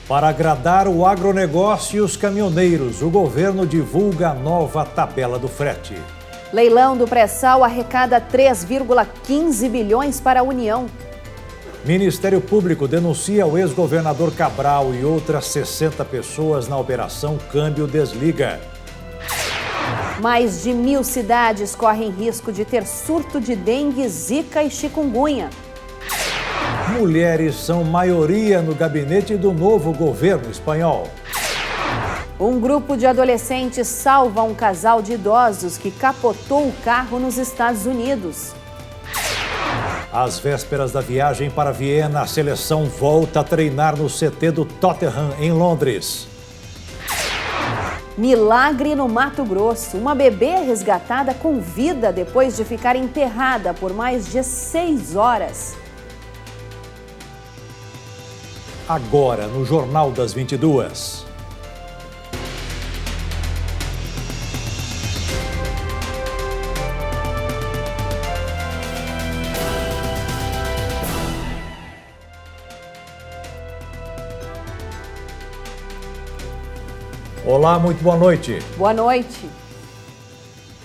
Para agradar o agronegócio e os caminhoneiros, o governo divulga a nova tabela do frete. Leilão do pré-sal arrecada 3,15 bilhões para a União. Ministério Público denuncia o ex-governador Cabral e outras 60 pessoas na Operação Câmbio Desliga. Mais de 1.000 cidades correm risco de ter surto de dengue, zika e chikungunya. Mulheres são maioria no gabinete do novo governo espanhol. Um grupo de adolescentes salva um casal de idosos que capotou o carro nos Estados Unidos. Às vésperas da viagem para Viena, a seleção volta a treinar no CT do Tottenham, em Londres. Milagre no Mato Grosso. Uma bebê é resgatada com vida depois de ficar enterrada por mais de 6 horas. Agora, no Jornal das 22. Olá, muito boa noite. Boa noite.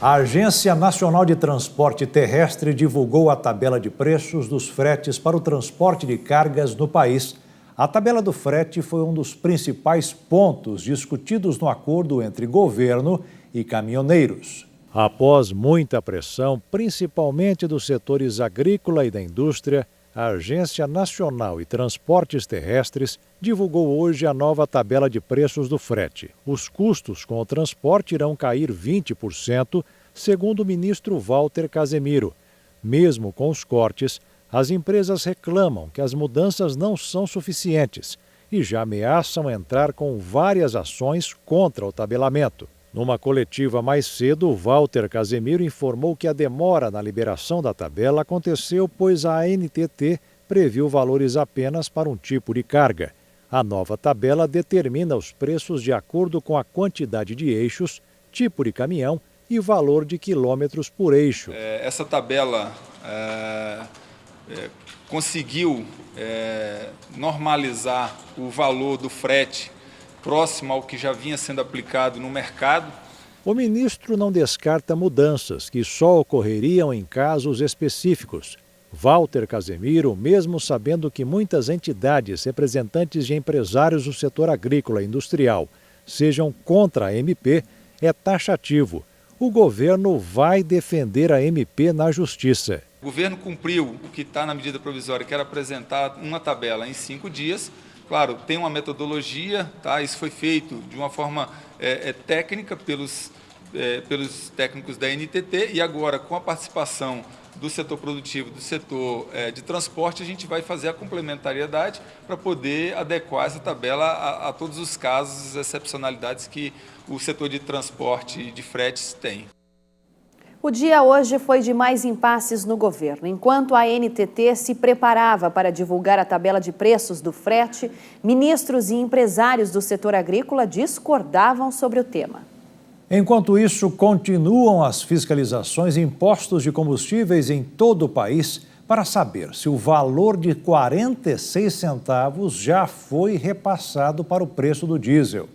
A Agência Nacional de Transporte Terrestre divulgou a tabela de preços dos fretes para o transporte de cargas no país. A tabela do frete foi um dos principais pontos discutidos no acordo entre governo e caminhoneiros. Após muita pressão, principalmente dos setores agrícola e da indústria, a Agência Nacional de Transportes Terrestres divulgou hoje a nova tabela de preços do frete. Os custos com o transporte irão cair 20%, segundo o ministro Walter Casemiro. Mesmo com os cortes, as empresas reclamam que as mudanças não são suficientes e já ameaçam entrar com várias ações contra o tabelamento. Numa coletiva mais cedo, Walter Casemiro informou que a demora na liberação da tabela aconteceu pois a ANTT previu valores apenas para um tipo de carga. A nova tabela determina os preços de acordo com a quantidade de eixos, tipo de caminhão e valor de quilômetros por eixo. Essa tabela conseguiu normalizar o valor do frete próximo ao que já vinha sendo aplicado no mercado. O ministro não descarta mudanças que só ocorreriam em casos específicos. Walter Casemiro, mesmo sabendo que muitas entidades representantes de empresários do setor agrícola e industrial sejam contra a MP, é taxativo. O governo vai defender a MP na Justiça. O governo cumpriu o que está na medida provisória, que era apresentar uma tabela em 5 dias. Claro, tem uma metodologia, tá? Isso foi feito de uma forma técnica pelos técnicos da NTT e agora com a participação do setor produtivo, do setor de transporte, a gente vai fazer a complementariedade para poder adequar essa tabela a todos os casos, excepcionalidades que o setor de transporte e de fretes tem. O dia hoje foi de mais impasses no governo. Enquanto a ANTT se preparava para divulgar a tabela de preços do frete, ministros e empresários do setor agrícola discordavam sobre o tema. Enquanto isso, continuam as fiscalizações em postos de combustíveis em todo o país para saber se o valor de 46 centavos já foi repassado para o preço do diesel.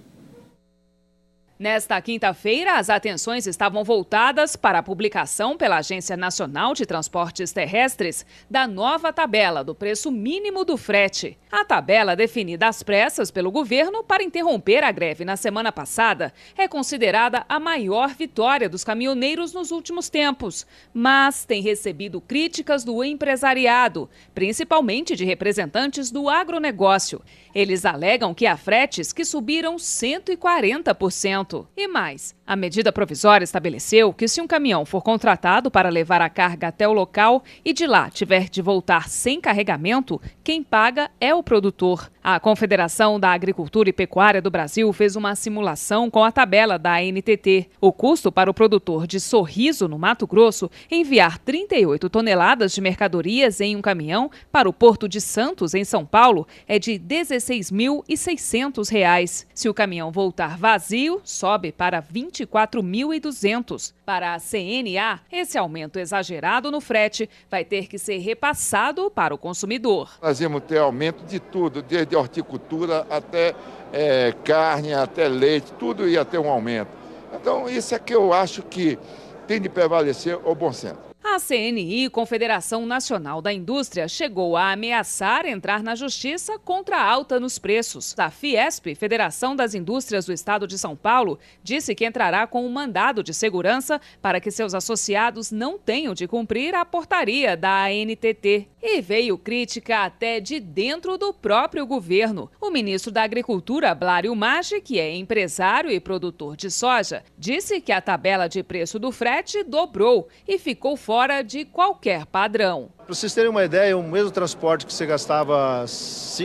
Nesta quinta-feira, as atenções estavam voltadas para a publicação pela Agência Nacional de Transportes Terrestres da nova tabela do preço mínimo do frete. A tabela, definida às pressas pelo governo para interromper a greve na semana passada, é considerada a maior vitória dos caminhoneiros nos últimos tempos, mas tem recebido críticas do empresariado, principalmente de representantes do agronegócio. Eles alegam que há fretes que subiram 140%. E mais, a medida provisória estabeleceu que se um caminhão for contratado para levar a carga até o local e de lá tiver de voltar sem carregamento, quem paga é o produtor. A Confederação da Agricultura e Pecuária do Brasil fez uma simulação com a tabela da ANTT. O custo para o produtor de Sorriso, no Mato Grosso, enviar 38 toneladas de mercadorias em um caminhão para o Porto de Santos, em São Paulo, é de R$ 16.600. Se o caminhão voltar vazio, sobe para 24.200. Para a CNA, esse aumento exagerado no frete vai ter que ser repassado para o consumidor. Nós vamos ter aumento de tudo, desde horticultura até carne, até leite, tudo ia ter um aumento. Então, isso é que eu acho que tem de prevalecer o bom senso. A CNI, Confederação Nacional da Indústria, chegou a ameaçar entrar na justiça contra a alta nos preços. A Fiesp, Federação das Indústrias do Estado de São Paulo, disse que entrará com um mandado de segurança para que seus associados não tenham de cumprir a portaria da ANTT. E veio crítica até de dentro do próprio governo. O ministro da Agricultura, Blário Maggi, que é empresário e produtor de soja, disse que a tabela de preço do frete dobrou e ficou fora de qualquer padrão. Para vocês terem uma ideia, o mesmo transporte que você gastava,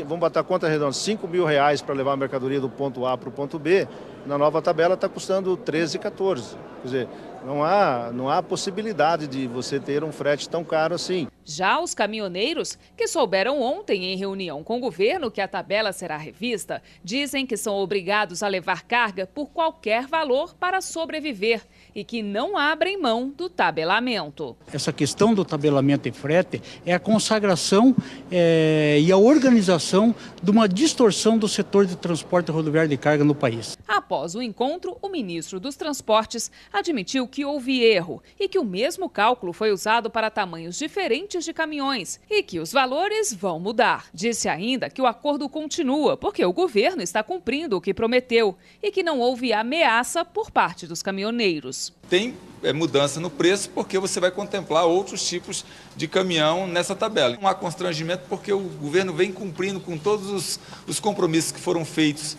vamos botar a conta redonda, R$5.000 para levar a mercadoria do ponto A para o ponto B, na nova tabela está custando 13, 14. Quer dizer, não há possibilidade de você ter um frete tão caro assim. Já os caminhoneiros, que souberam ontem em reunião com o governo que a tabela será revista, dizem que são obrigados a levar carga por qualquer valor para sobreviver e que não abrem mão do tabelamento. Essa questão do tabelamento e frete é a consagração e a organização de uma distorção do setor de transporte rodoviário de carga no país. Após o encontro, o ministro dos Transportes admitiu que houve erro e que o mesmo cálculo foi usado para tamanhos diferentes de caminhões e que os valores vão mudar. Disse ainda que o acordo continua porque o governo está cumprindo o que prometeu e que não houve ameaça por parte dos caminhoneiros. Tem mudança no preço porque você vai contemplar outros tipos de caminhão nessa tabela. Não há constrangimento porque o governo vem cumprindo com todos os compromissos que foram feitos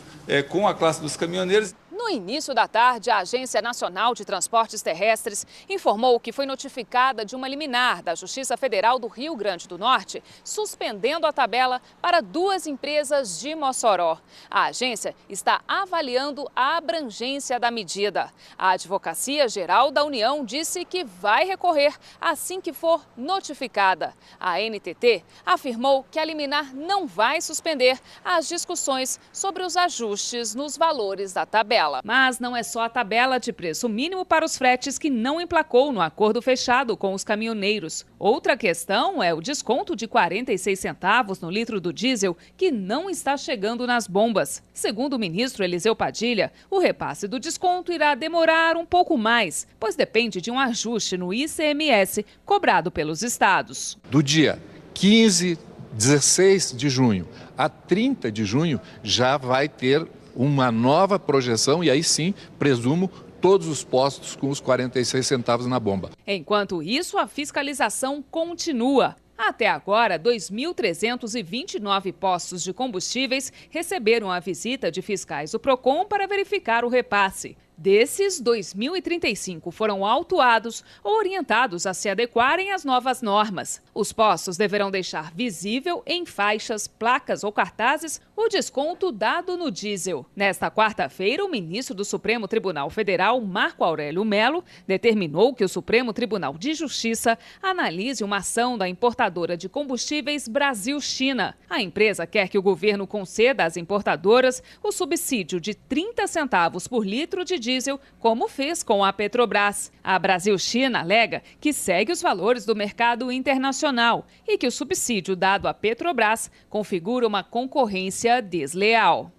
com a classe dos caminhoneiros. No início da tarde, a Agência Nacional de Transportes Terrestres informou que foi notificada de uma liminar da Justiça Federal do Rio Grande do Norte, suspendendo a tabela para 2 empresas de Mossoró. A agência está avaliando a abrangência da medida. A Advocacia Geral da União disse que vai recorrer assim que for notificada. A ANTT afirmou que a liminar não vai suspender as discussões sobre os ajustes nos valores da tabela. Mas não é só a tabela de preço mínimo para os fretes que não emplacou no acordo fechado com os caminhoneiros. Outra questão é o desconto de 46 centavos no litro do diesel que não está chegando nas bombas. Segundo o ministro Eliseu Padilha, o repasse do desconto irá demorar um pouco mais, pois depende de um ajuste no ICMS cobrado pelos estados. Do dia 15, 16 de junho a 30 de junho já vai ter uma nova projeção e aí sim, presumo, todos os postos com os 46 centavos na bomba. Enquanto isso, a fiscalização continua. Até agora, 2.329 postos de combustíveis receberam a visita de fiscais do PROCON para verificar o repasse. Desses, 2.035 foram autuados ou orientados a se adequarem às novas normas. Os postos deverão deixar visível em faixas, placas ou cartazes o desconto dado no diesel. Nesta quarta-feira, o ministro do Supremo Tribunal Federal, Marco Aurélio Mello, determinou que o Supremo Tribunal de Justiça analise uma ação da importadora de combustíveis Brasil-China. A empresa quer que o governo conceda às importadoras o subsídio de 30 centavos por litro de diesel, como fez com a Petrobras. A Brasil-China alega que segue os valores do mercado internacional e que o subsídio dado à Petrobras configura uma concorrência desleal.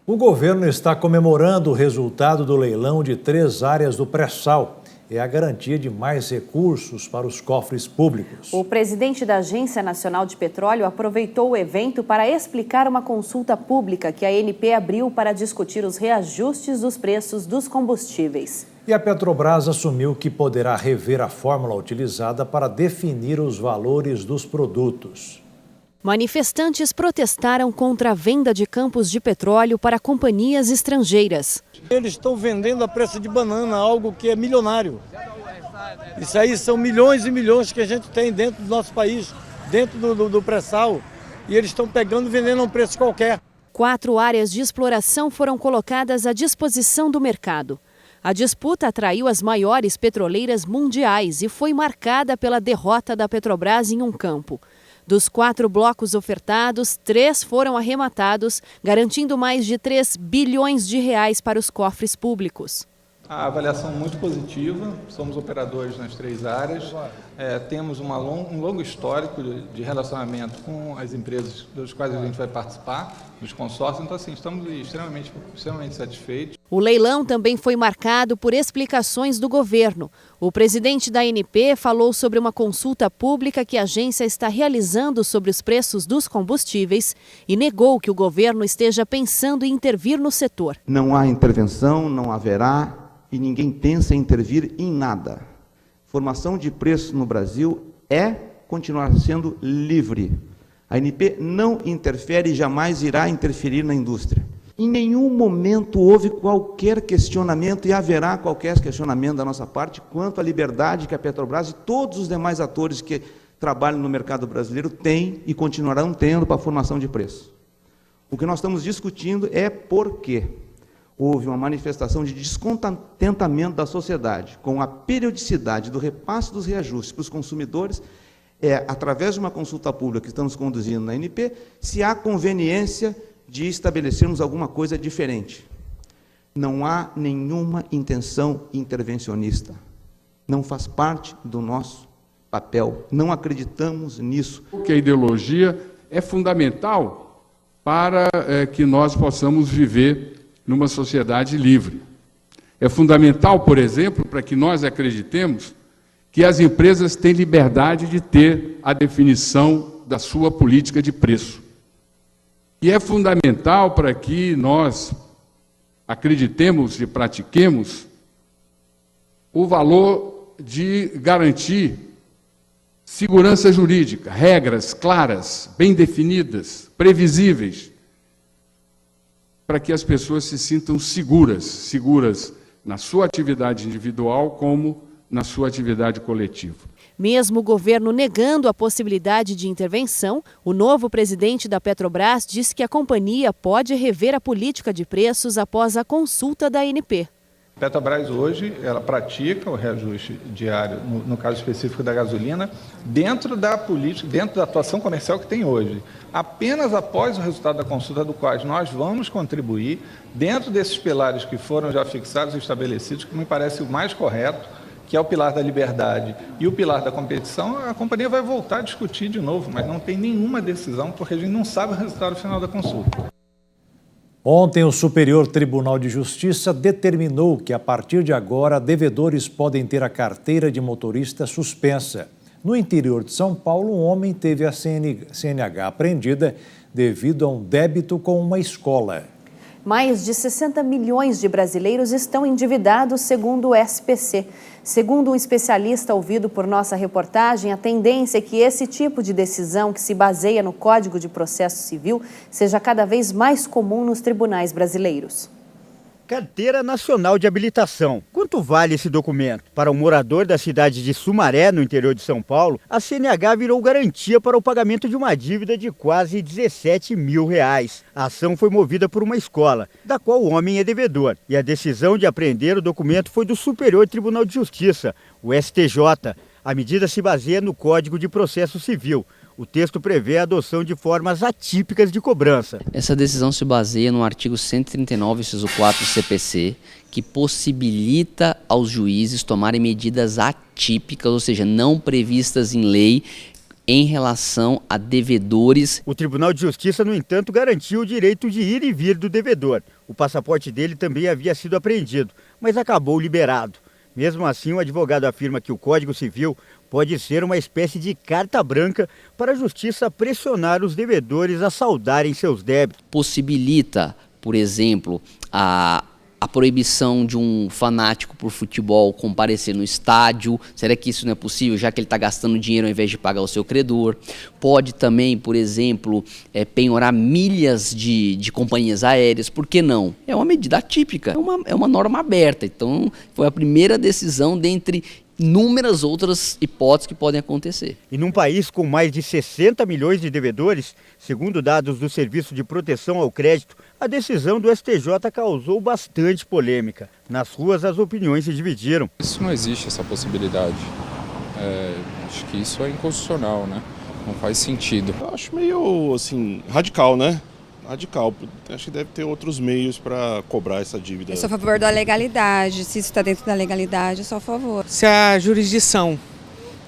O governo está comemorando o resultado do leilão de 3 áreas do pré-sal. É a garantia de mais recursos para os cofres públicos. O presidente da Agência Nacional de Petróleo aproveitou o evento para explicar uma consulta pública que a ANP abriu para discutir os reajustes dos preços dos combustíveis. E a Petrobras assumiu que poderá rever a fórmula utilizada para definir os valores dos produtos. Manifestantes protestaram contra a venda de campos de petróleo para companhias estrangeiras. Eles estão vendendo a preço de banana, algo que é milionário. Isso aí são milhões e milhões que a gente tem dentro do nosso país, dentro do pré-sal, e eles estão pegando e vendendo a um preço qualquer. 4 áreas de exploração foram colocadas à disposição do mercado. A disputa atraiu as maiores petroleiras mundiais e foi marcada pela derrota da Petrobras em um campo. Dos 4 blocos ofertados, 3 foram arrematados, garantindo mais de 3 bilhões de reais para os cofres públicos. A avaliação muito positiva, somos operadores nas 3 áreas, temos um longo histórico de relacionamento com as empresas das quais a gente vai participar, dos consórcios, então assim, estamos extremamente satisfeitos. O leilão também foi marcado por explicações do governo. O presidente da ANP falou sobre uma consulta pública que a agência está realizando sobre os preços dos combustíveis e negou que o governo esteja pensando em intervir no setor. Não há intervenção, não haverá e ninguém pensa em intervir em nada. Formação de preços no Brasil continuar sendo livre. A ANP não interfere e jamais irá interferir na indústria. Em nenhum momento houve qualquer questionamento e haverá qualquer questionamento da nossa parte quanto à liberdade que a Petrobras e todos os demais atores que trabalham no mercado brasileiro têm e continuarão tendo para a formação de preços. O que nós estamos discutindo é por quê houve uma manifestação de descontentamento da sociedade com a periodicidade do repasse dos reajustes para os consumidores, através de uma consulta pública que estamos conduzindo na ANP, se há conveniência de estabelecermos alguma coisa diferente. Não há nenhuma intenção intervencionista. Não faz parte do nosso papel. Não acreditamos nisso. Porque a ideologia é fundamental para que nós possamos viver numa sociedade livre. É fundamental, por exemplo, para que nós acreditemos que as empresas têm liberdade de ter a definição da sua política de preço. E é fundamental para que nós acreditemos e pratiquemos o valor de garantir segurança jurídica, regras claras, bem definidas, previsíveis, para que as pessoas se sintam seguras na sua atividade individual como na sua atividade coletiva. Mesmo o governo negando a possibilidade de intervenção, o novo presidente da Petrobras diz que a companhia pode rever a política de preços após a consulta da ANP. A Petrobras hoje, ela pratica o reajuste diário, no caso específico da gasolina, dentro da política, dentro da atuação comercial que tem hoje. Apenas após o resultado da consulta do qual nós vamos contribuir, dentro desses pilares que foram já fixados e estabelecidos, que me parece o mais correto, que é o pilar da liberdade e o pilar da competição, a companhia vai voltar a discutir de novo, mas não tem nenhuma decisão, porque a gente não sabe o resultado final da consulta. Ontem, o Superior Tribunal de Justiça determinou que, a partir de agora, devedores podem ter a carteira de motorista suspensa. No interior de São Paulo, um homem teve a CNH apreendida devido a um débito com uma escola. Mais de 60 milhões de brasileiros estão endividados, segundo o SPC. Segundo um especialista ouvido por nossa reportagem, a tendência é que esse tipo de decisão, que se baseia no Código de Processo Civil, seja cada vez mais comum nos tribunais brasileiros. Carteira Nacional de Habilitação. Quanto vale esse documento? Para um morador da cidade de Sumaré, no interior de São Paulo, a CNH virou garantia para o pagamento de uma dívida de quase 17 mil reais. A ação foi movida por uma escola, da qual o homem é devedor. E a decisão de apreender o documento foi do Superior Tribunal de Justiça, o STJ. A medida se baseia no Código de Processo Civil. O texto prevê a adoção de formas atípicas de cobrança. Essa decisão se baseia no artigo 139, inciso 4 do CPC, que possibilita aos juízes tomarem medidas atípicas, ou seja, não previstas em lei, em relação a devedores. O Tribunal de Justiça, no entanto, garantiu o direito de ir e vir do devedor. O passaporte dele também havia sido apreendido, mas acabou liberado. Mesmo assim, o advogado afirma que o Código Civil pode ser uma espécie de carta branca para a Justiça pressionar os devedores a saldarem seus débitos. Possibilita, por exemplo, a proibição de um fanático por futebol comparecer no estádio. Será que isso não é possível, já que ele está gastando dinheiro ao invés de pagar o seu credor? Pode também, por exemplo, penhorar milhas de companhias aéreas. Por que não? É uma medida atípica, é uma norma aberta. Então, foi a primeira decisão dentre inúmeras outras hipóteses que podem acontecer. E num país com mais de 60 milhões de devedores, segundo dados do Serviço de Proteção ao Crédito, a decisão do STJ causou bastante polêmica. Nas ruas, as opiniões se dividiram. Isso não existe, essa possibilidade. Acho que isso é inconstitucional, né? Não faz sentido. Eu acho meio, assim, radical, né? Radical. Acho que deve ter outros meios para cobrar essa dívida. Eu sou a favor da legalidade. Se isso está dentro da legalidade, eu sou a favor. Se a jurisdição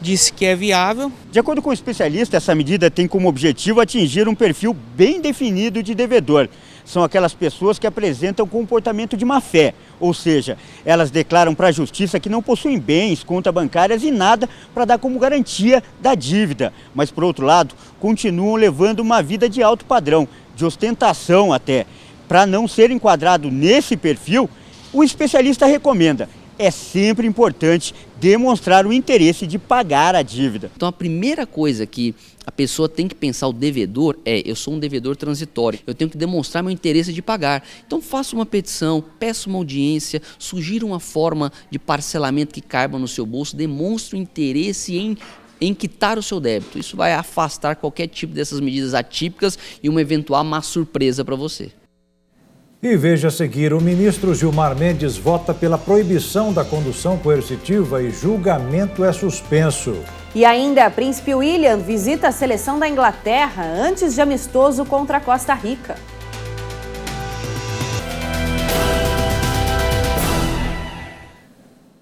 disse que é viável. De acordo com o especialista, essa medida tem como objetivo atingir um perfil bem definido de devedor. São aquelas pessoas que apresentam comportamento de má fé, ou seja, elas declaram para a justiça que não possuem bens, contas bancárias e nada para dar como garantia da dívida. Mas, por outro lado, continuam levando uma vida de alto padrão, de ostentação até. Para não ser enquadrado nesse perfil, o especialista recomenda: é sempre importante demonstrar o interesse de pagar a dívida. Então a primeira coisa que a pessoa tem que pensar, o devedor, eu sou um devedor transitório, eu tenho que demonstrar meu interesse de pagar. Então faça uma petição, peça uma audiência, sugira uma forma de parcelamento que caiba no seu bolso, demonstre o interesse em quitar o seu débito. Isso vai afastar qualquer tipo dessas medidas atípicas e uma eventual má surpresa para você. E veja a seguir, o ministro Gilmar Mendes vota pela proibição da condução coercitiva e julgamento é suspenso. E ainda, Príncipe William visita a seleção da Inglaterra antes de amistoso contra a Costa Rica.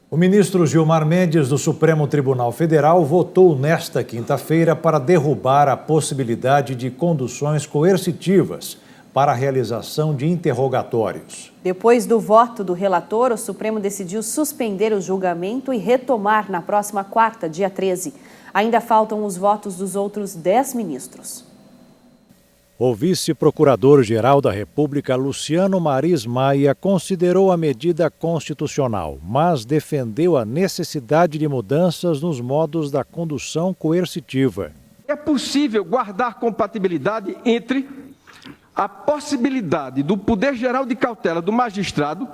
O ministro Gilmar Mendes, do Supremo Tribunal Federal, votou nesta quinta-feira para derrubar a possibilidade de conduções coercitivas para a realização de interrogatórios. Depois do voto do relator, o Supremo decidiu suspender o julgamento e retomar na próxima quarta, dia 13. Ainda faltam os votos dos outros 10 ministros. O vice-procurador-geral da República, Luciano Maris Maia, considerou a medida constitucional, mas defendeu a necessidade de mudanças nos modos da condução coercitiva. É possível guardar compatibilidade entre a possibilidade do poder geral de cautela do magistrado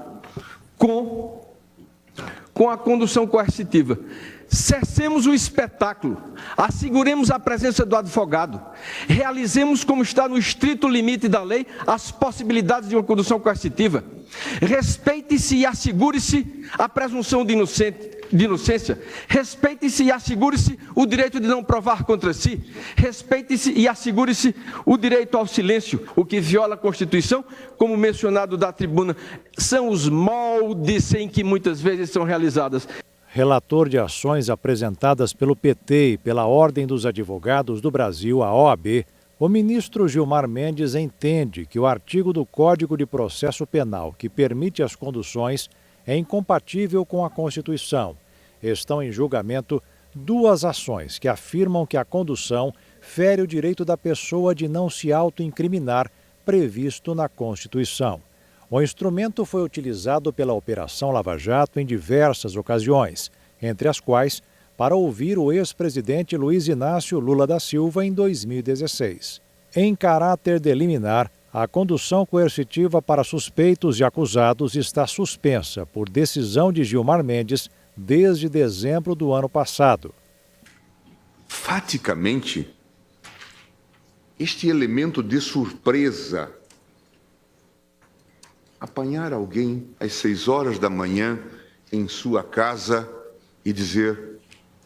com a condução coercitiva. Cessemos o espetáculo, asseguremos a presença do advogado, realizemos como está no estrito limite da lei as possibilidades de uma condução coercitiva. Respeite-se e assegure-se a presunção de inocência, respeite-se e assegure-se o direito de não provar contra si, respeite-se e assegure-se o direito ao silêncio. O que viola a Constituição, como mencionado da tribuna, são os moldes em que muitas vezes são realizadas. Relator de ações apresentadas pelo PT e pela Ordem dos Advogados do Brasil, a OAB, o ministro Gilmar Mendes entende que o artigo do Código de Processo Penal que permite as conduções é incompatível com a Constituição. Estão em julgamento duas ações que afirmam que a condução fere o direito da pessoa de não se autoincriminar previsto na Constituição. O instrumento foi utilizado pela Operação Lava Jato em diversas ocasiões, entre as quais para ouvir o ex-presidente Luiz Inácio Lula da Silva em 2016. Em caráter de liminar, a condução coercitiva para suspeitos e acusados está suspensa por decisão de Gilmar Mendes desde dezembro do ano passado. Faticamente, este elemento de surpresa, apanhar alguém às 6 horas da manhã em sua casa e dizer,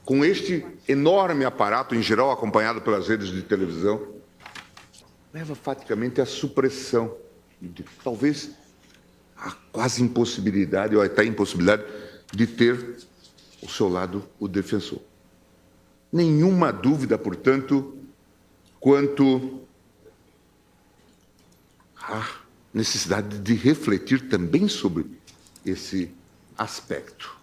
com este enorme aparato, em geral acompanhado pelas redes de televisão, leva faticamente à supressão, talvez a quase impossibilidade, ou até impossibilidade, de ter ao seu lado o defensor. Nenhuma dúvida, portanto, quanto à necessidade de refletir também sobre esse aspecto.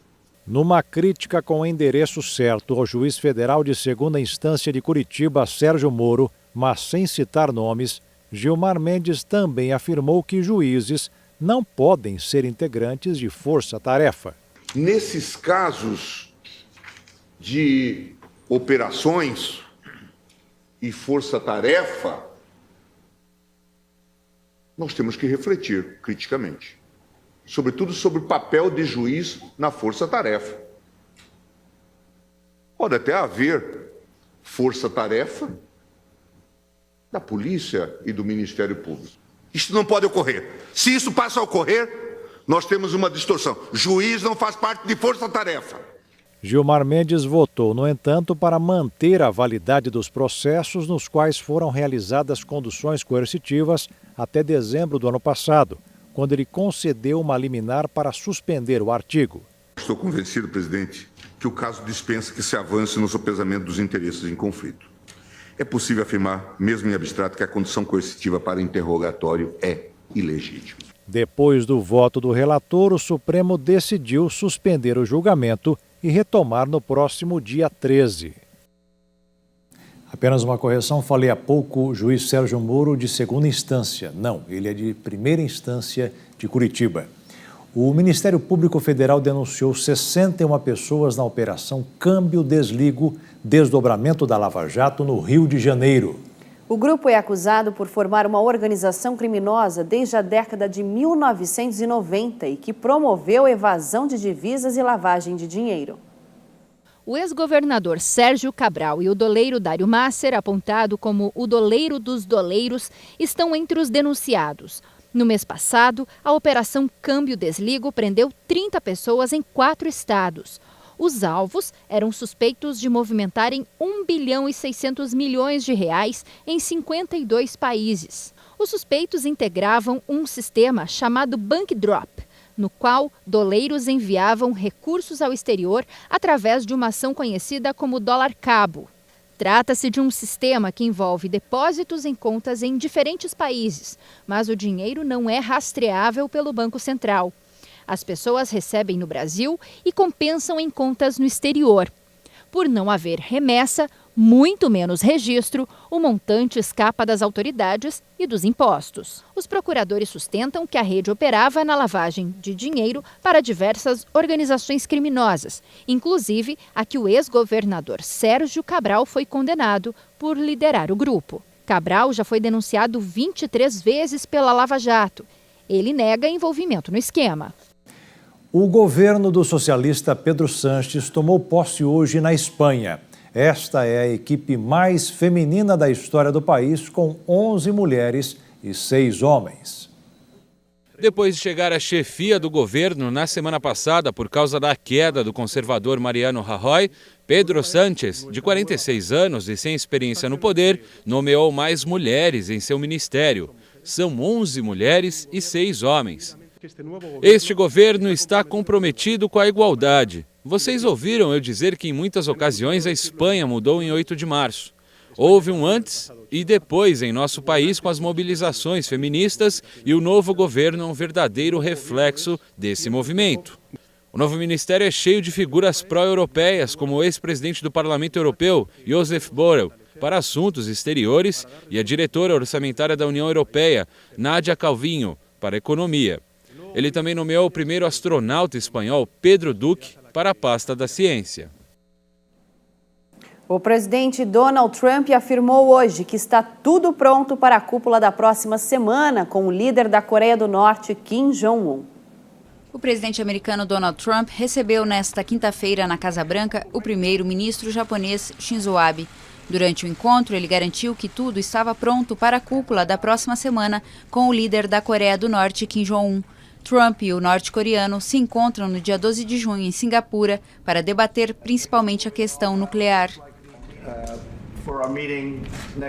Numa crítica com o endereço certo ao juiz federal de segunda instância de Curitiba, Sérgio Moro, mas sem citar nomes, Gilmar Mendes também afirmou que juízes não podem ser integrantes de força-tarefa. Nesses casos de operações e força-tarefa, nós temos que refletir criticamente, sobretudo sobre o papel de juiz na força-tarefa. Pode até haver força-tarefa da polícia e do Ministério Público. Isso não pode ocorrer. Se isso passa a ocorrer, nós temos uma distorção. Juiz não faz parte de força-tarefa. Gilmar Mendes votou, no entanto, para manter a validade dos processos nos quais foram realizadas conduções coercitivas até dezembro do ano passado, quando ele concedeu uma liminar para suspender o artigo. Estou convencido, presidente, que o caso dispensa que se avance no sopesamento dos interesses em conflito. É possível afirmar, mesmo em abstrato, que a condição coercitiva para interrogatório é ilegítima. Depois do voto do relator, o Supremo decidiu suspender o julgamento e retomar no próximo dia 13. Apenas uma correção, falei há pouco, o juiz Sérgio Moro de segunda instância. Não, ele é de primeira instância de Curitiba. O Ministério Público Federal denunciou 61 pessoas na Operação Câmbio-Desligo, desdobramento da Lava Jato no Rio de Janeiro. O grupo é acusado por formar uma organização criminosa desde a década de 1990 e que promoveu evasão de divisas e lavagem de dinheiro. O ex-governador Sérgio Cabral e o doleiro Dário Masser, apontado como o doleiro dos doleiros, estão entre os denunciados. No mês passado, a Operação Câmbio-Desligo prendeu 30 pessoas em 4 estados. Os alvos eram suspeitos de movimentarem 1 bilhão e 600 milhões de reais em 52 países. Os suspeitos integravam um sistema chamado Bank Drop, no qual doleiros enviavam recursos ao exterior através de uma ação conhecida como dólar cabo. Trata-se de um sistema que envolve depósitos em contas em diferentes países, mas o dinheiro não é rastreável pelo Banco Central. As pessoas recebem no Brasil e compensam em contas no exterior. Por não haver remessa, muito menos registro, o montante escapa das autoridades e dos impostos. Os procuradores sustentam que a rede operava na lavagem de dinheiro para diversas organizações criminosas, inclusive a que o ex-governador Sérgio Cabral foi condenado por liderar o grupo. Cabral já foi denunciado 23 vezes pela Lava Jato. Ele nega envolvimento no esquema. O governo do socialista Pedro Sánchez tomou posse hoje na Espanha. Esta é a equipe mais feminina da história do país, com 11 mulheres e 6 homens. Depois de chegar à chefia do governo na semana passada por causa da queda do conservador Mariano Rajoy, Pedro Sánchez, de 46 anos e sem experiência no poder, nomeou mais mulheres em seu ministério. São 11 mulheres e 6 homens. Este governo está comprometido com a igualdade. Vocês ouviram eu dizer que em muitas ocasiões a Espanha mudou em 8 de março. Houve um antes e depois em nosso país com as mobilizações feministas e o novo governo é um verdadeiro reflexo desse movimento. O novo ministério é cheio de figuras pró-europeias, como o ex-presidente do Parlamento Europeu, Josep Borrell, para assuntos exteriores, e a diretora orçamentária da União Europeia, Nadia Calvinho, para a economia. Ele também nomeou o primeiro astronauta espanhol, Pedro Duque, para a pasta da ciência. O presidente Donald Trump afirmou hoje que está tudo pronto para a cúpula da próxima semana com o líder da Coreia do Norte, Kim Jong-un. O presidente americano Donald Trump recebeu nesta quinta-feira na Casa Branca o primeiro-ministro japonês Shinzo Abe. Durante o encontro, ele garantiu que tudo estava pronto para a cúpula da próxima semana com o líder da Coreia do Norte, Kim Jong-un. Trump e o norte-coreano se encontram no dia 12 de junho em Singapura para debater principalmente a questão nuclear.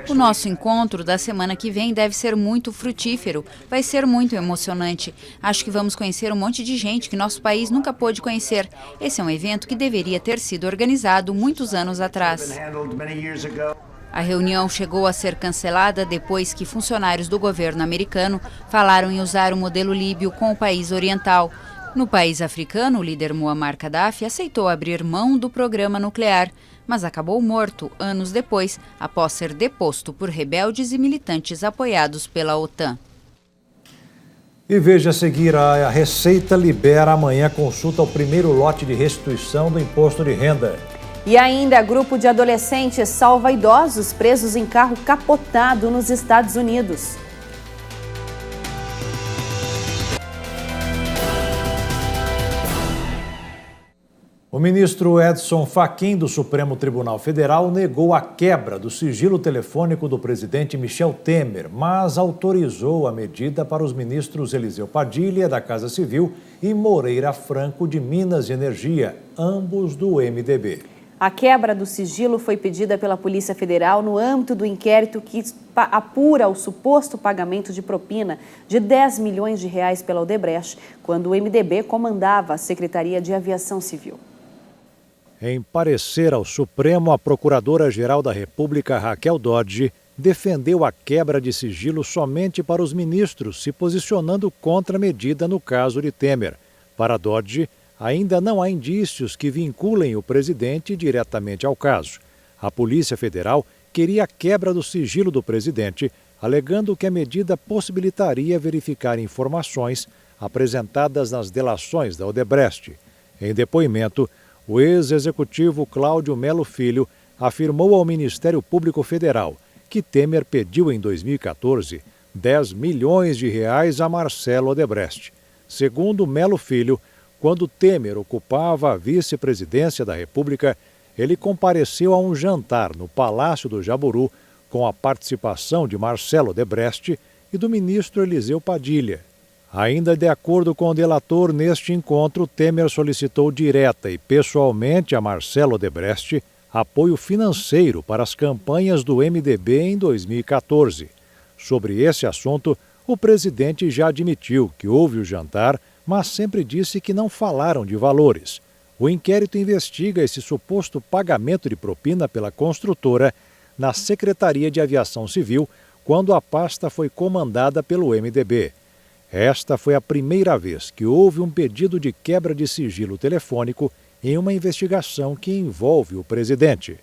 O nosso encontro da semana que vem deve ser muito frutífero, vai ser muito emocionante. Acho que vamos conhecer um monte de gente que nosso país nunca pôde conhecer. Esse é um evento que deveria ter sido organizado muitos anos atrás. A reunião chegou a ser cancelada depois que funcionários do governo americano falaram em usar o modelo líbio com o país oriental. No país africano, o líder Muammar Gaddafi aceitou abrir mão do programa nuclear, mas acabou morto anos depois, após ser deposto por rebeldes e militantes apoiados pela OTAN. E veja a seguir, a Receita libera amanhã consulta ao primeiro lote de restituição do imposto de renda. E ainda, grupo de adolescentes salva idosos presos em carro capotado nos Estados Unidos. O ministro Edson Fachin, do Supremo Tribunal Federal, negou a quebra do sigilo telefônico do presidente Michel Temer, mas autorizou a medida para os ministros Eliseu Padilha, da Casa Civil, e Moreira Franco, de Minas e Energia, ambos do MDB. A quebra do sigilo foi pedida pela Polícia Federal no âmbito do inquérito que apura o suposto pagamento de propina de 10 milhões de reais pela Odebrecht, quando o MDB comandava a Secretaria de Aviação Civil. Em parecer ao Supremo, a Procuradora-Geral da República, Raquel Dodge, defendeu a quebra de sigilo somente para os ministros, se posicionando contra a medida no caso de Temer. Para Dodge, ainda não há indícios que vinculem o presidente diretamente ao caso. A Polícia Federal queria a quebra do sigilo do presidente, alegando que a medida possibilitaria verificar informações apresentadas nas delações da Odebrecht. Em depoimento, o ex-executivo Cláudio Melo Filho afirmou ao Ministério Público Federal que Temer pediu em 2014 10 milhões de reais a Marcelo Odebrecht. Segundo Melo Filho, quando Temer ocupava a vice-presidência da República, ele compareceu a um jantar no Palácio do Jaburu com a participação de Marcelo Odebrecht e do ministro Eliseu Padilha. Ainda de acordo com o delator, neste encontro, Temer solicitou direta e pessoalmente a Marcelo Odebrecht apoio financeiro para as campanhas do MDB em 2014. Sobre esse assunto, o presidente já admitiu que houve o jantar, mas sempre disse que não falaram de valores. O inquérito investiga esse suposto pagamento de propina pela construtora na Secretaria de Aviação Civil, quando a pasta foi comandada pelo MDB. Esta foi a primeira vez que houve um pedido de quebra de sigilo telefônico em uma investigação que envolve o presidente.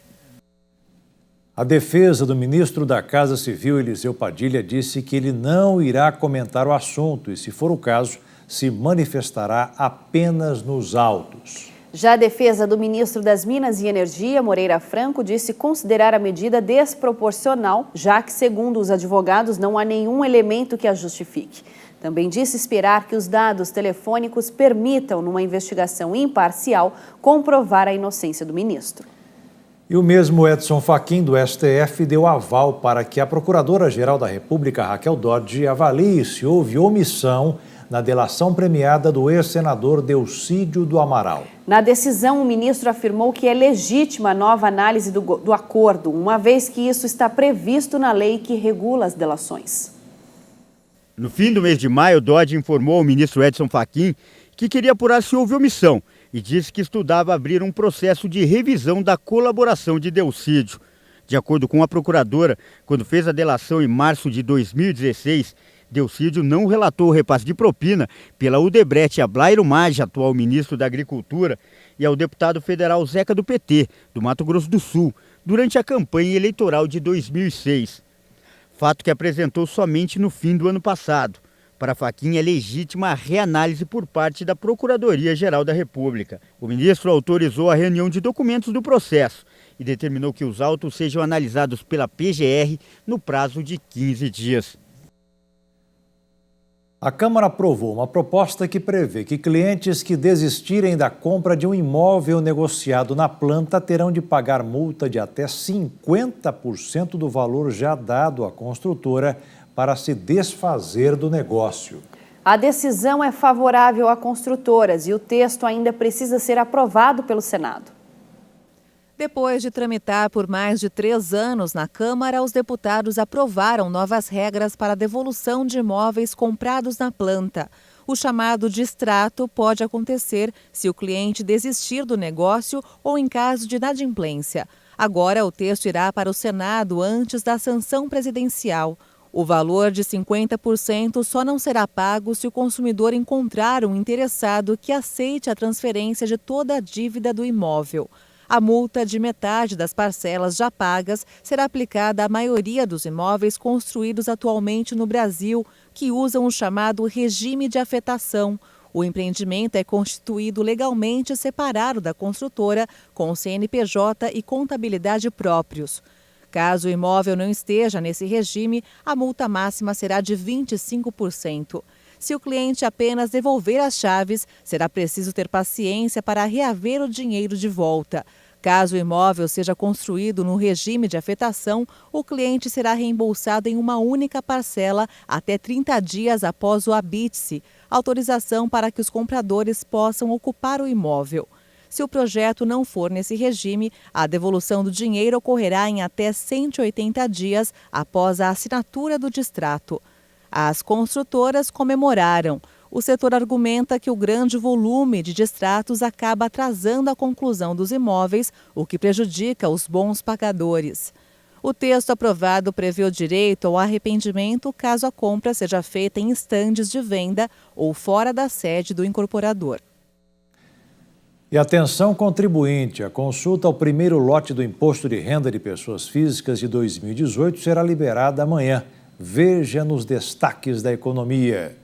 A defesa do ministro da Casa Civil, Eliseu Padilha, disse que ele não irá comentar o assunto e, se for o caso, se manifestará apenas nos autos. Já a defesa do ministro das Minas e Energia, Moreira Franco, disse considerar a medida desproporcional, já que, segundo os advogados, não há nenhum elemento que a justifique. Também disse esperar que os dados telefônicos permitam, numa investigação imparcial, comprovar a inocência do ministro. E o mesmo Edson Fachin, do STF, deu aval para que a Procuradora-Geral da República, Raquel Dodge, avalie se houve omissão na delação premiada do ex-senador Delcídio do Amaral. Na decisão, o ministro afirmou que é legítima a nova análise do acordo, uma vez que isso está previsto na lei que regula as delações. No fim do mês de maio, Dodge informou ao ministro Edson Fachin que queria apurar se houve omissão e disse que estudava abrir um processo de revisão da colaboração de Delcídio. De acordo com a procuradora, quando fez a delação em março de 2016, Delcídio não relatou o repasse de propina pela Odebrecht a Blairo Maggi, atual ministro da Agricultura, e ao deputado federal Zeca do PT, do Mato Grosso do Sul, durante a campanha eleitoral de 2006. Fato que apresentou somente no fim do ano passado. Para Fachin, é legítima a reanálise por parte da Procuradoria-Geral da República. O ministro autorizou a reunião de documentos do processo e determinou que os autos sejam analisados pela PGR no prazo de 15 dias. A Câmara aprovou uma proposta que prevê que clientes que desistirem da compra de um imóvel negociado na planta terão de pagar multa de até 50% do valor já dado à construtora para se desfazer do negócio. A decisão é favorável a construtoras e o texto ainda precisa ser aprovado pelo Senado. Depois de tramitar por mais de 3 anos na Câmara, os deputados aprovaram novas regras para a devolução de imóveis comprados na planta. O chamado distrato pode acontecer se o cliente desistir do negócio ou em caso de inadimplência. Agora, o texto irá para o Senado antes da sanção presidencial. O valor de 50% só não será pago se o consumidor encontrar um interessado que aceite a transferência de toda a dívida do imóvel. A multa de metade das parcelas já pagas será aplicada à maioria dos imóveis construídos atualmente no Brasil, que usam o chamado regime de afetação. O empreendimento é constituído legalmente separado da construtora, com CNPJ e contabilidade próprios. Caso o imóvel não esteja nesse regime, a multa máxima será de 25%. Se o cliente apenas devolver as chaves, será preciso ter paciência para reaver o dinheiro de volta. Caso o imóvel seja construído no regime de afetação, o cliente será reembolsado em uma única parcela até 30 dias após o habite-se, autorização para que os compradores possam ocupar o imóvel. Se o projeto não for nesse regime, a devolução do dinheiro ocorrerá em até 180 dias após a assinatura do distrato. As construtoras comemoraram. O setor argumenta que o grande volume de distratos acaba atrasando a conclusão dos imóveis, o que prejudica os bons pagadores. O texto aprovado prevê o direito ao arrependimento caso a compra seja feita em estandes de venda ou fora da sede do incorporador. E atenção contribuinte, a consulta ao primeiro lote do Imposto de Renda de Pessoas Físicas de 2018 será liberada amanhã. Veja nos destaques da economia.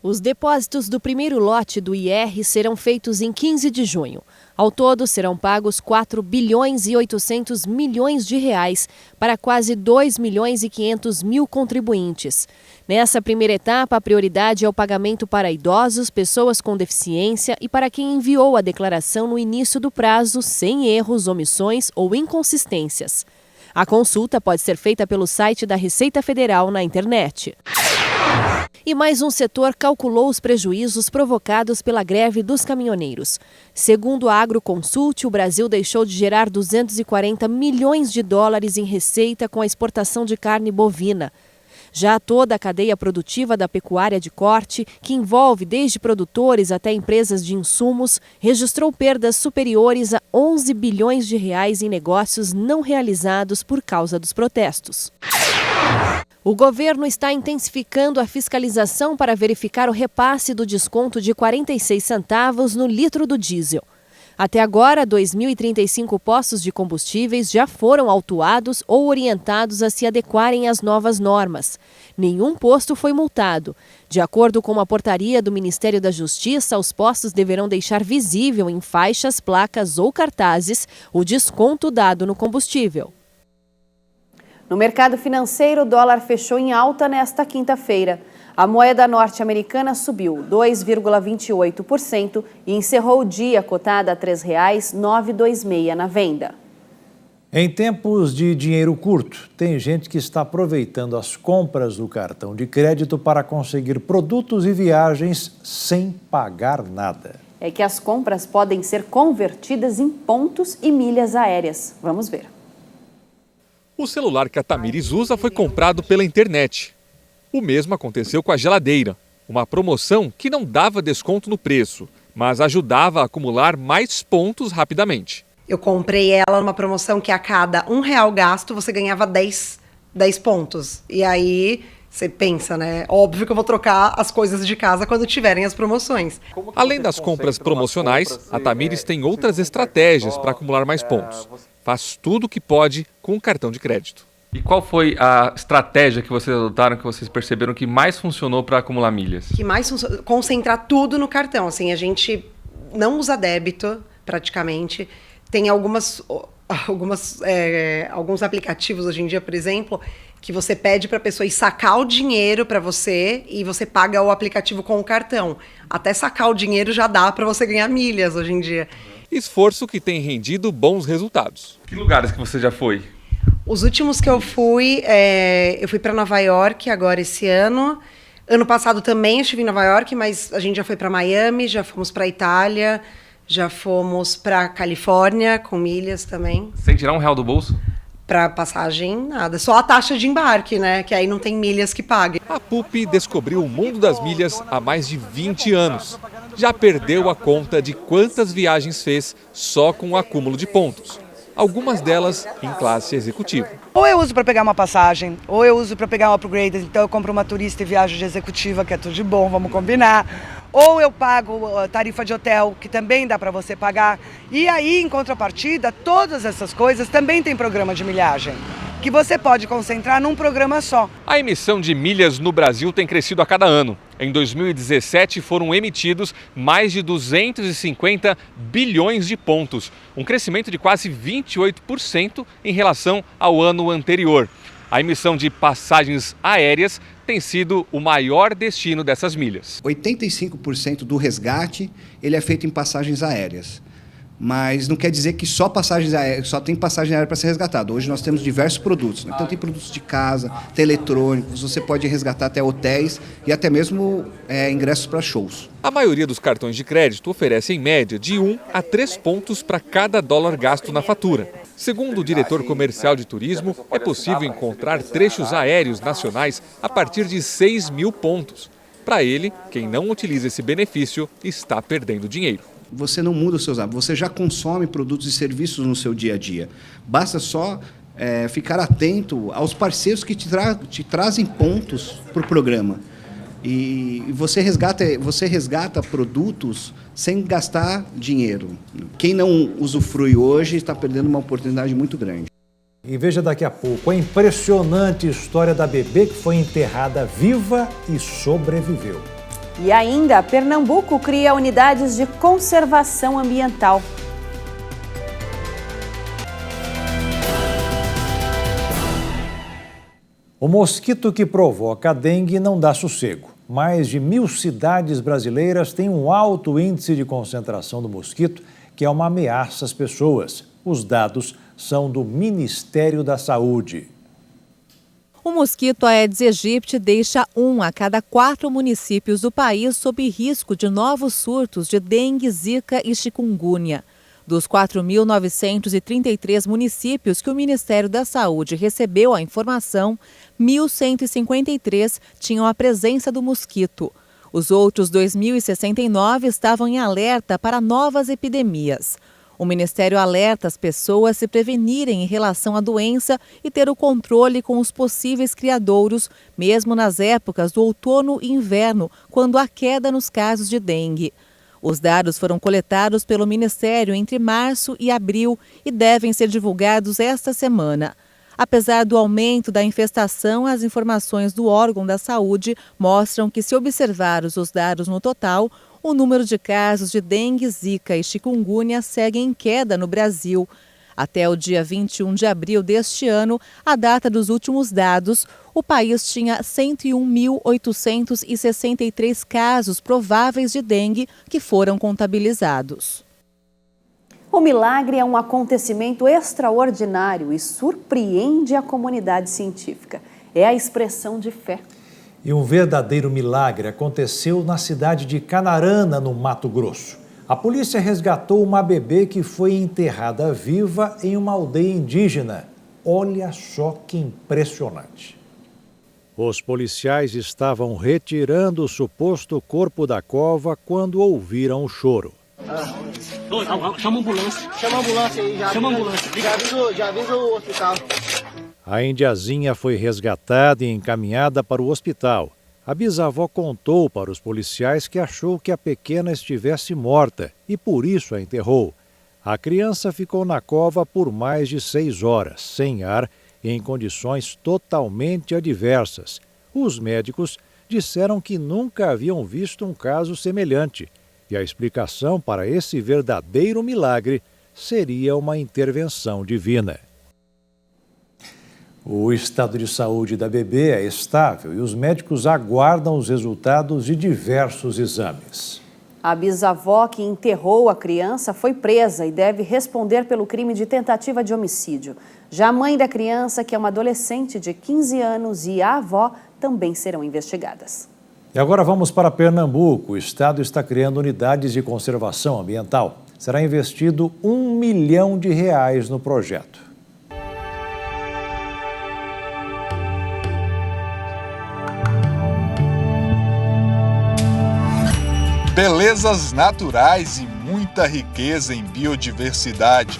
Os depósitos do primeiro lote do IR serão feitos em 15 de junho. Ao todo, serão pagos 4 bilhões e 800 milhões de reais para quase 2 milhões e 500 mil contribuintes. Nessa primeira etapa, a prioridade é o pagamento para idosos, pessoas com deficiência e para quem enviou a declaração no início do prazo, sem erros, omissões ou inconsistências. A consulta pode ser feita pelo site da Receita Federal na internet. E mais um setor calculou os prejuízos provocados pela greve dos caminhoneiros. Segundo a Agroconsult, o Brasil deixou de gerar 240 milhões de dólares em receita com a exportação de carne bovina. Já toda a cadeia produtiva da pecuária de corte, que envolve desde produtores até empresas de insumos, registrou perdas superiores a 11 bilhões de reais em negócios não realizados por causa dos protestos. O governo está intensificando a fiscalização para verificar o repasse do desconto de 46 centavos no litro do diesel. Até agora, 2.035 postos de combustíveis já foram autuados ou orientados a se adequarem às novas normas. Nenhum posto foi multado. De acordo com uma portaria do Ministério da Justiça, os postos deverão deixar visível em faixas, placas ou cartazes o desconto dado no combustível. No mercado financeiro, o dólar fechou em alta nesta quinta-feira. A moeda norte-americana subiu 2,28% e encerrou o dia cotada a R$ 3,926 na venda. Em tempos de dinheiro curto, tem gente que está aproveitando as compras do cartão de crédito para conseguir produtos e viagens sem pagar nada. É que as compras podem ser convertidas em pontos e milhas aéreas. Vamos ver. O celular que a Tamires usa foi comprado pela internet. O mesmo aconteceu com a geladeira, uma promoção que não dava desconto no preço, mas ajudava a acumular mais pontos rapidamente. Eu comprei ela numa promoção que a cada R$1 gasto você ganhava 10 pontos. E aí você pensa, né? Óbvio que eu vou trocar as coisas de casa quando tiverem as promoções. Além das compras promocionais, a Tamires tem outras estratégias para acumular mais pontos. Faz tudo o que pode com o cartão de crédito. E qual foi a estratégia que vocês adotaram, que vocês perceberam que mais funcionou para acumular milhas? Que mais concentrar tudo no cartão. Assim, a gente não usa débito, praticamente. Tem alguns aplicativos hoje em dia, por exemplo, que você pede para a pessoa ir sacar o dinheiro para você e você paga o aplicativo com o cartão. Até sacar o dinheiro já dá para você ganhar milhas hoje em dia. Esforço que tem rendido bons resultados. Que lugares que você já foi? Os últimos que eu fui para Nova York agora esse ano. Ano passado também eu estive em Nova York, mas a gente já foi para Miami, já fomos para Itália, já fomos para Califórnia com milhas também. Sem tirar R$1 do bolso? Para passagem, nada. Só a taxa de embarque, né? Que aí não tem milhas que pague. A Pupi descobriu o mundo das milhas há mais de 20 anos. Já perdeu a conta de quantas viagens fez só com o acúmulo de pontos. Algumas delas em classe executiva. Ou eu uso para pegar uma passagem, ou eu uso para pegar um upgrade, então eu compro uma turista e viajo de executiva, que é tudo de bom, vamos combinar. Ou eu pago a tarifa de hotel, que também dá para você pagar. E aí, em contrapartida, todas essas coisas também tem programa de milhagem, que você pode concentrar num programa só. A emissão de milhas no Brasil tem crescido a cada ano. Em 2017, foram emitidos mais de 250 bilhões de pontos, um crescimento de quase 28% em relação ao ano anterior. A emissão de passagens aéreas tem sido o maior destino dessas milhas. 85% do resgate ele é feito em passagens aéreas. Mas não quer dizer que só tem passagem aérea para ser resgatado. Hoje nós temos diversos produtos, né? Então tem produtos de casa, tem eletrônicos, você pode resgatar até hotéis e até mesmo ingressos para shows. A maioria dos cartões de crédito oferece em média de 1 a 3 pontos para cada dólar gasto na fatura. Segundo o diretor comercial de turismo, é possível encontrar trechos aéreos nacionais a partir de 6 mil pontos. Para ele, quem não utiliza esse benefício está perdendo dinheiro. Você não muda os seus hábitos, você já consome produtos e serviços no seu dia a dia. Basta só ficar atento aos parceiros que te trazem pontos para o programa. E você resgata produtos sem gastar dinheiro. Quem não usufrui hoje está perdendo uma oportunidade muito grande. E veja daqui a pouco a impressionante história da bebê que foi enterrada viva e sobreviveu. E ainda, Pernambuco cria unidades de conservação ambiental. O mosquito que provoca a dengue não dá sossego. Mais de 1.000 cidades brasileiras têm um alto índice de concentração do mosquito, que é uma ameaça às pessoas. Os dados são do Ministério da Saúde. O mosquito Aedes aegypti deixa 1 a cada 4 municípios do país sob risco de novos surtos de dengue, zika e chikungunya. Dos 4.933 municípios que o Ministério da Saúde recebeu a informação, 1.153 tinham a presença do mosquito. Os outros 2.069 estavam em alerta para novas epidemias. O Ministério alerta as pessoas a se prevenirem em relação à doença e ter o controle com os possíveis criadouros, mesmo nas épocas do outono e inverno, quando há queda nos casos de dengue. Os dados foram coletados pelo Ministério entre março e abril e devem ser divulgados esta semana. Apesar do aumento da infestação, as informações do órgão da saúde mostram que, se observarmos os dados no total, o número de casos de dengue, zika e chikungunya segue em queda no Brasil. Até o dia 21 de abril deste ano, a data dos últimos dados, o país tinha 101.863 casos prováveis de dengue que foram contabilizados. O milagre é um acontecimento extraordinário e surpreende a comunidade científica. É a expressão de fé. E um verdadeiro milagre aconteceu na cidade de Canarana, no Mato Grosso. A polícia resgatou uma bebê que foi enterrada viva em uma aldeia indígena. Olha só que impressionante. Os policiais estavam retirando o suposto corpo da cova quando ouviram o choro. Chama a ambulância. Chama a ambulância aí. Chama a ambulância. Já avisa o hospital. A indiazinha foi resgatada e encaminhada para o hospital. A bisavó contou para os policiais que achou que a pequena estivesse morta e por isso a enterrou. A criança ficou na cova por mais de 6 horas, sem ar e em condições totalmente adversas. Os médicos disseram que nunca haviam visto um caso semelhante e a explicação para esse verdadeiro milagre seria uma intervenção divina. O estado de saúde da bebê é estável e os médicos aguardam os resultados de diversos exames. A bisavó que enterrou a criança foi presa e deve responder pelo crime de tentativa de homicídio. Já a mãe da criança, que é uma adolescente de 15 anos, e a avó também serão investigadas. E agora vamos para Pernambuco. O estado está criando unidades de conservação ambiental. Será investido R$1 milhão no projeto. Belezas naturais e muita riqueza em biodiversidade.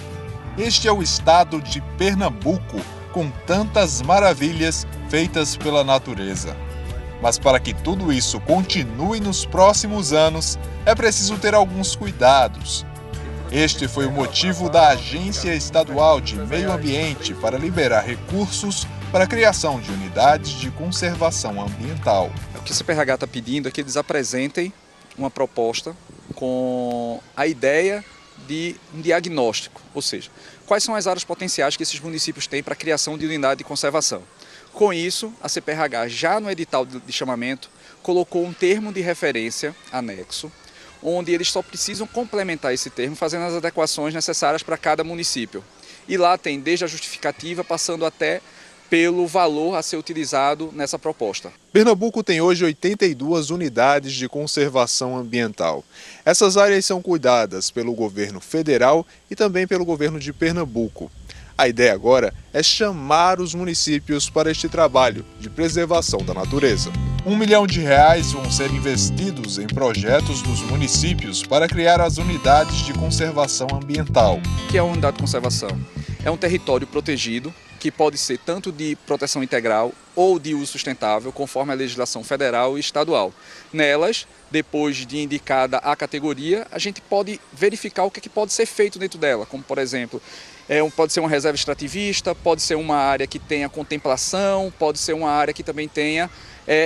Este é o estado de Pernambuco, com tantas maravilhas feitas pela natureza. Mas para que tudo isso continue nos próximos anos, é preciso ter alguns cuidados. Este foi o motivo da Agência Estadual de Meio Ambiente para liberar recursos para a criação de unidades de conservação ambiental. O que o CPRH está pedindo é que eles apresentem uma proposta com a ideia de um diagnóstico, ou seja, quais são as áreas potenciais que esses municípios têm para a criação de unidade de conservação. Com isso, a CPRH, já no edital de chamamento, colocou um termo de referência anexo, onde eles só precisam complementar esse termo, fazendo as adequações necessárias para cada município. E lá tem desde a justificativa, passando até pelo valor a ser utilizado nessa proposta. Pernambuco tem hoje 82 unidades de conservação ambiental. Essas áreas são cuidadas pelo governo federal e também pelo governo de Pernambuco. A ideia agora é chamar os municípios para este trabalho de preservação da natureza. R$1 milhão vão ser investidos em projetos dos municípios para criar as unidades de conservação ambiental. O que é uma unidade de conservação? É um território protegido, que pode ser tanto de proteção integral ou de uso sustentável, conforme a legislação federal e estadual. Nelas, depois de indicada a categoria, a gente pode verificar o que pode ser feito dentro dela, como, por exemplo, pode ser uma reserva extrativista, pode ser uma área que tenha contemplação, pode ser uma área que também tenha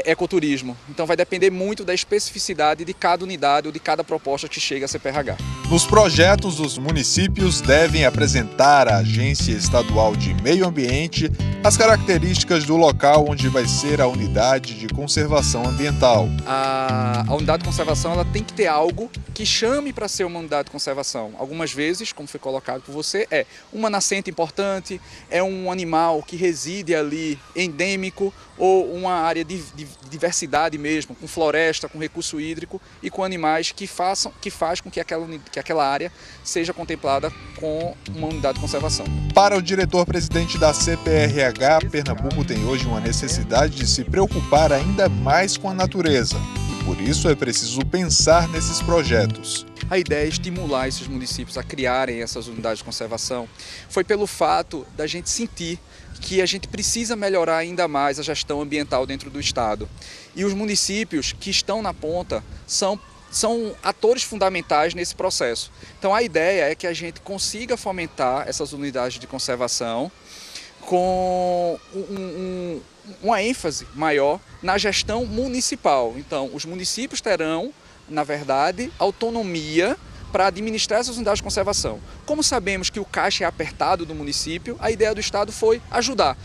ecoturismo. Então vai depender muito da especificidade de cada unidade ou de cada proposta que chega a CPRH. Nos projetos, os municípios devem apresentar à Agência Estadual de Meio Ambiente as características do local onde vai ser a unidade de conservação ambiental. A unidade de conservação ela tem que ter algo que chame para ser uma unidade de conservação. Algumas vezes, como foi colocado por você, é uma nascente importante, é um animal que reside ali endêmico ou uma área de diversidade mesmo, com floresta, com recurso hídrico e com animais que faz com que aquela área seja contemplada com uma unidade de conservação. Para o diretor-presidente da CPRH, Pernambuco tem hoje uma necessidade de se preocupar ainda mais com a natureza. E por isso é preciso pensar nesses projetos. A ideia é estimular esses municípios a criarem essas unidades de conservação. Foi pelo fato da gente sentir que a gente precisa melhorar ainda mais a gestão ambiental dentro do estado. E os municípios que estão na ponta são atores fundamentais nesse processo. Então a ideia é que a gente consiga fomentar essas unidades de conservação com uma ênfase maior na gestão municipal. Então os municípios terão, na verdade, autonomia para administrar essas unidades de conservação. Como sabemos que o caixa é apertado do município, a ideia do Estado foi ajudar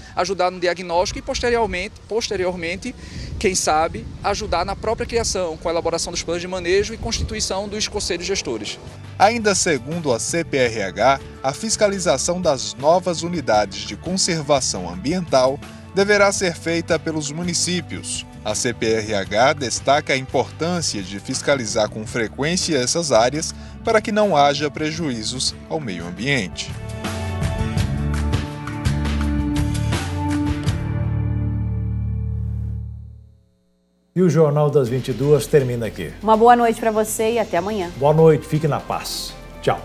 no diagnóstico e posteriormente, quem sabe, ajudar na própria criação, com a elaboração dos planos de manejo e constituição dos conselhos gestores. Ainda segundo a CPRH, a fiscalização das novas unidades de conservação ambiental deverá ser feita pelos municípios. A CPRH destaca a importância de fiscalizar com frequência essas áreas para que não haja prejuízos ao meio ambiente. E o Jornal das 22 termina aqui. Uma boa noite para você e até amanhã. Boa noite, fique na paz. Tchau.